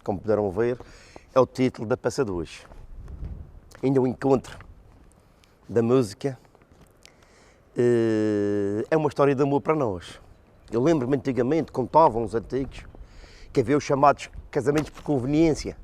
como puderam ver, é o título da peça de hoje. Ainda o encontro da música é uma história de amor para nós. Eu lembro-me antigamente, contavam os antigos, que havia os chamados casamentos por conveniência.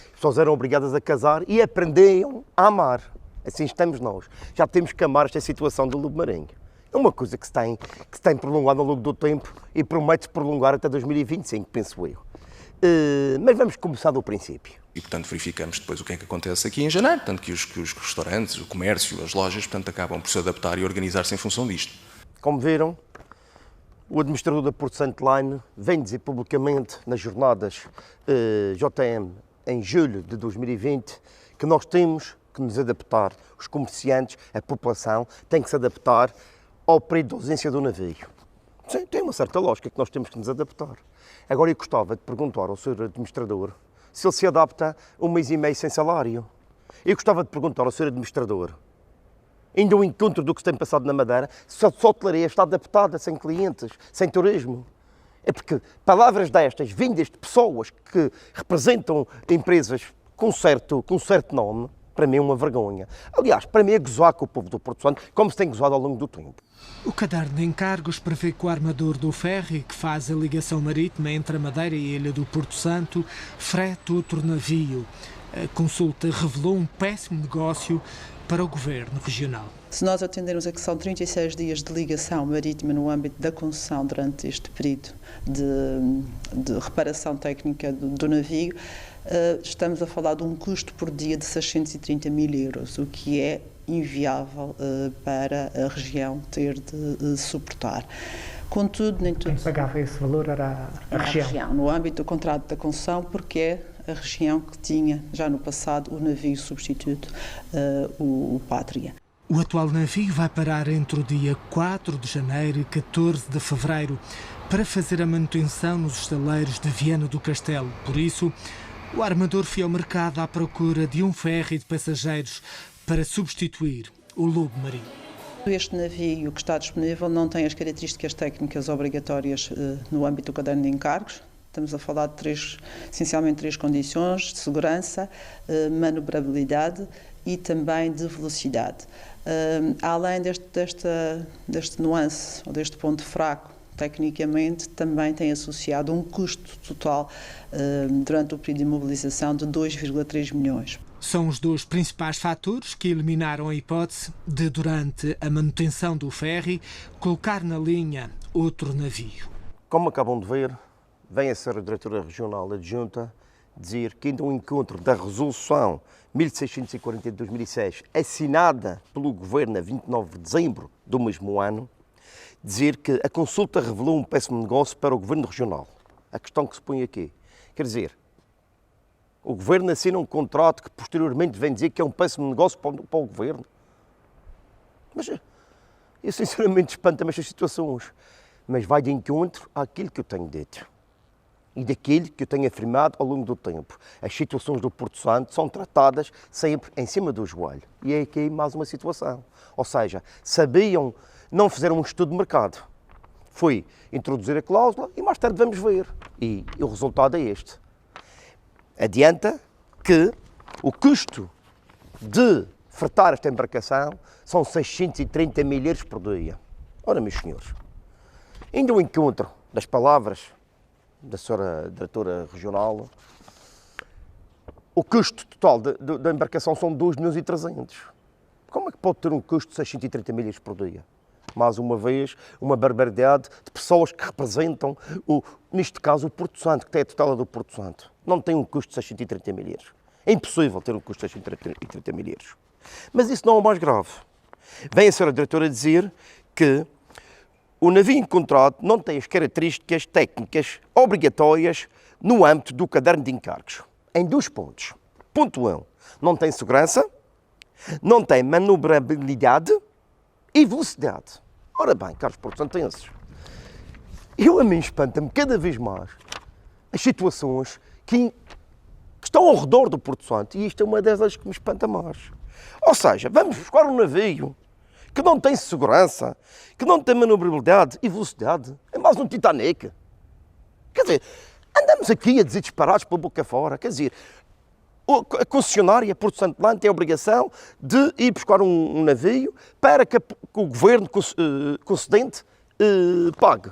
As pessoas eram obrigadas a casar e aprendiam a amar. Assim estamos nós. Já temos que amar esta situação do Lobo Marinho. É uma coisa que se tem prolongado ao longo do tempo e promete-se prolongar até 2025, penso eu. Mas vamos começar do princípio. E, portanto, verificamos depois o que é que acontece aqui em janeiro, tanto que os restaurantes, o comércio, as lojas, portanto, acabam por se adaptar e organizar-se em função disto. Como viram, o administrador da Porto Santo Line vem dizer publicamente nas jornadas JM em julho de 2020 que nós temos que nos adaptar, os comerciantes, a população, tem que se adaptar ao período de ausência do navio. Sim, tem uma certa lógica que nós temos que nos adaptar. Agora eu gostava de perguntar ao Sr. Administrador se ele se adapta a 1 mês e meio sem salário. Eu gostava de perguntar ao Sr. Administrador, ainda o encontro do que se tem passado na Madeira, se a hotelaria está adaptada, sem clientes, sem turismo. É porque palavras destas, vindas de pessoas que representam empresas com certo nome, para mim é uma vergonha. Aliás, para mim é gozar com o povo do Porto Santo, como se tem gozado ao longo do tempo. O caderno de encargos prevê que o armador do ferry, que faz a ligação marítima entre a Madeira e a Ilha do Porto Santo, frete outro navio. A consulta revelou um péssimo negócio para o governo regional. Se nós atendermos a que são 36 dias de ligação marítima no âmbito da concessão durante este período de reparação técnica do navio, estamos a falar de um custo por dia de 630 mil euros, o que é inviável para a região ter de suportar. Contudo, nem tudo... Quem pagava esse valor era a região. No âmbito do contrato da concessão, porque é a região que tinha, já no passado, o navio substituto, o Pátria. O atual navio vai parar entre o dia 4 de janeiro e 14 de fevereiro para fazer a manutenção nos estaleiros de Viana do Castelo. Por isso, o armador foi ao mercado à procura de um ferry de passageiros para substituir o Lobo Marinho. Este navio que está disponível não tem as características técnicas obrigatórias no âmbito do caderno de encargos. Estamos a falar de essencialmente três condições: de segurança, manobrabilidade e também de velocidade. Além deste nuance, ou deste ponto fraco, tecnicamente, também tem associado um custo total durante o período de imobilização de 2,3 milhões. São os dois principais fatores que eliminaram a hipótese de, durante a manutenção do ferry, colocar na linha outro navio. Como acabam de ver, vem a Sra. Diretora Regional Adjunta dizer que ainda um encontro da Resolução 1640 de 2006, assinada pelo Governo a 29 de dezembro do mesmo ano, dizer que a consulta revelou um péssimo negócio para o Governo Regional. A questão que se põe aqui, quer dizer, o Governo assina um contrato que posteriormente vem dizer que é um péssimo negócio para o Governo. Mas eu sinceramente espanta-me estas situações. Mas vai de encontro àquilo que eu tenho dito e daquilo que eu tenho afirmado ao longo do tempo. As situações do Porto Santo são tratadas sempre em cima do joelho. E é aqui mais uma situação. Ou seja, sabiam, não fizeram um estudo de mercado. Foi introduzir a cláusula e mais tarde vamos ver. E o resultado é este. Adianta que o custo de fretar esta embarcação são 630 mil euros por dia. Ora, meus senhores, ainda o encontro das palavras da Sra. Diretora Regional, o custo total da embarcação são 2.300.000. Como é que pode ter um custo de 630 mil euros por dia? Mais uma vez, uma barbaridade de pessoas que representam, neste caso, o Porto Santo, que tem a tutela do Porto Santo. Não tem um custo de 630 mil euros. É impossível ter um custo de 630 mil euros. Mas isso não é o mais grave. Vem a Sra. Diretora dizer que o navio encontrado não tem as características técnicas obrigatórias no âmbito do caderno de encargos. Em 2 pontos. Ponto 1. Não tem segurança, não tem manobrabilidade e velocidade. Ora bem, caros porto-santenses, a mim espanta-me cada vez mais as situações que estão ao redor do Porto Santo, e isto é uma das que me espanta mais. Ou seja, vamos buscar um navio que não tem segurança, que não tem manobrabilidade e velocidade. É mais um Titanic. Quer dizer, Andamos aqui a dizer disparados pela boca fora, quer dizer, a concessionária Porto Santo Line tem a obrigação de ir buscar um navio para que o governo concedente pague.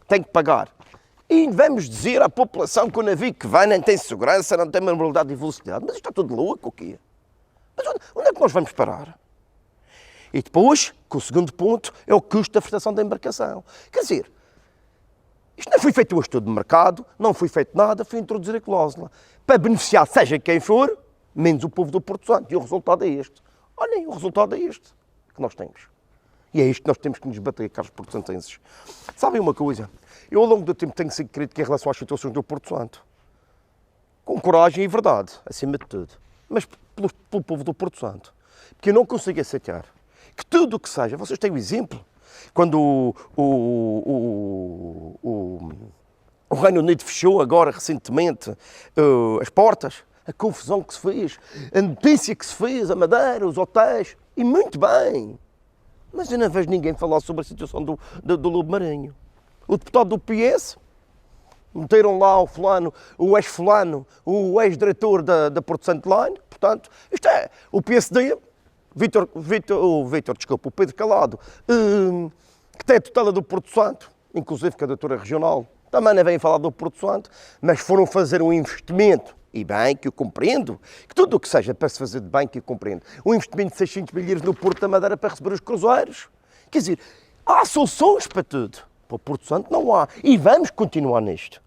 Tem que pagar. E vamos dizer à população que o navio que vai nem tem segurança, não tem mobilidade e velocidade. Mas isto está tudo louco, o quê? Mas onde é que nós vamos parar? E depois, que o segundo ponto é o custo da prestação da embarcação. Quer dizer, isto não foi feito um estudo de mercado, não foi feito nada, foi introduzir a cláusula. Para beneficiar seja quem for, menos o povo do Porto Santo. E o resultado é este. Olhem, o resultado é este que nós temos. E é isto que nós temos que nos bater, caros porto-santenses. Sabem uma coisa? Eu, ao longo do tempo, tenho sido crítico em relação às situações do Porto Santo. Com coragem e verdade, acima de tudo. Mas pelo povo do Porto Santo. Porque eu não consigo aceitar que tudo o que seja... Vocês têm o exemplo. Quando o Reino Unido fechou agora, recentemente, as portas, a confusão que se fez, a notícia que se fez, a Madeira, os hotéis, e muito bem. Mas eu não vejo ninguém falar sobre a situação do Lobo Marinho. O deputado do PS, meteram lá o fulano, o ex-fulano, o ex-diretor da Porto Santo Line, portanto, isto é, o PSD, o Pedro Calado, que tem a tutela do Porto Santo, inclusive que a doutora regional, também não vem falar do Porto Santo, mas foram fazer um investimento, e bem, que eu compreendo, que tudo o que seja para se fazer de bem, que eu compreendo, um investimento de 600 milheiros no Porto da Madeira para receber os cruzeiros. Quer dizer, há soluções para tudo. Para o Porto Santo não há. E vamos continuar nisto.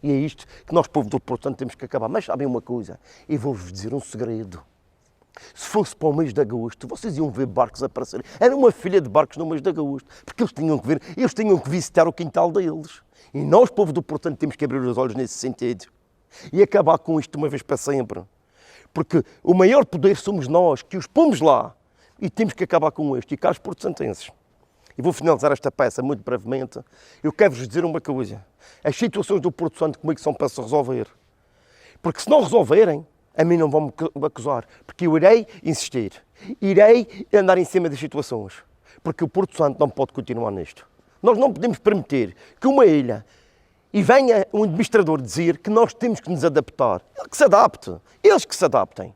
E é isto que nós, povo do Porto Santo, temos que acabar. Mas sabem uma coisa? Eu vou-vos dizer um segredo. Se fosse para o mês de agosto, vocês iam ver barcos aparecerem. Era uma filha de barcos no mês de agosto. Porque eles tinham que visitar o quintal deles. E nós, povo do Porto Santo, temos que abrir os olhos nesse sentido. E acabar com isto de uma vez para sempre. Porque o maior poder somos nós, que os pomos lá. E temos que acabar com isto. E caros porto-santenses, e vou finalizar esta peça muito brevemente, eu quero-vos dizer uma coisa. As situações do Porto Santo comigo são para se resolver. Porque se não resolverem, a mim não vão me acusar. Porque eu irei insistir. Irei andar em cima das situações. Porque o Porto Santo não pode continuar nisto. Nós não podemos permitir que uma ilha e venha um administrador dizer que nós temos que nos adaptar. Ele que se adapte. Eles que se adaptem.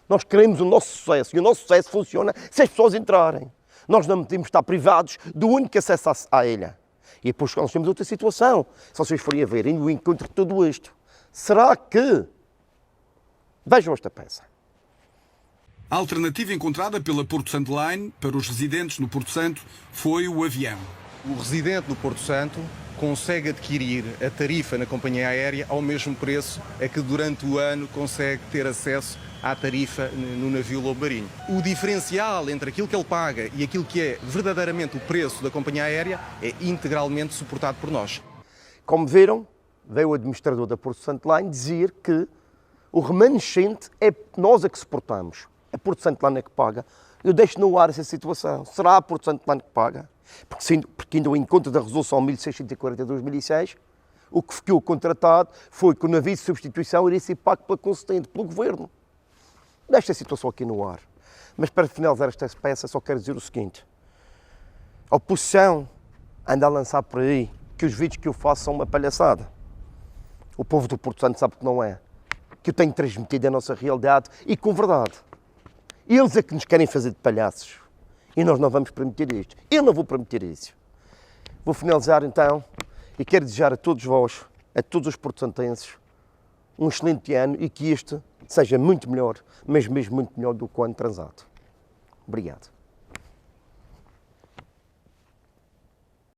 Nós queremos o nosso sucesso. E o nosso sucesso funciona se as pessoas entrarem. Nós não podemos estar privados do único acesso à ilha. E depois nós temos outra situação. Se vocês forem a ver, no encontro de tudo isto, será que... Vejam esta peça. A alternativa encontrada pela Porto Santo Line para os residentes no Porto Santo foi o avião. O residente do Porto Santo consegue adquirir a tarifa na companhia aérea ao mesmo preço a que durante o ano consegue ter acesso à tarifa no navio Lobo Marinho. O diferencial entre aquilo que ele paga e aquilo que é verdadeiramente o preço da companhia aérea é integralmente suportado por nós. Como viram, veio o administrador da Porto Santo Line dizer que o remanescente é nós a que suportamos. A Porto Santo Line é que paga. Eu deixo no ar essa situação. Será a Porto Santo Line que paga? Porque ainda o encontro da Resolução 1640/2006, o que ficou contratado foi que o navio de substituição iria ser pago pela concedente, pelo Governo. Deixo a situação aqui no ar. Mas para finalizar esta peça, só quero dizer o seguinte. A oposição anda a lançar por aí que os vídeos que eu faço são uma palhaçada. O povo do Porto Santo sabe que não é. Que eu tenho transmitido a nossa realidade e com verdade. Eles é que nos querem fazer de palhaços. E nós não vamos permitir isto. Eu não vou permitir isso. Vou finalizar então e quero desejar a todos vós, a todos os porto-santenses, um excelente ano e que este seja muito melhor, mas mesmo muito melhor do que o ano transado. Obrigado.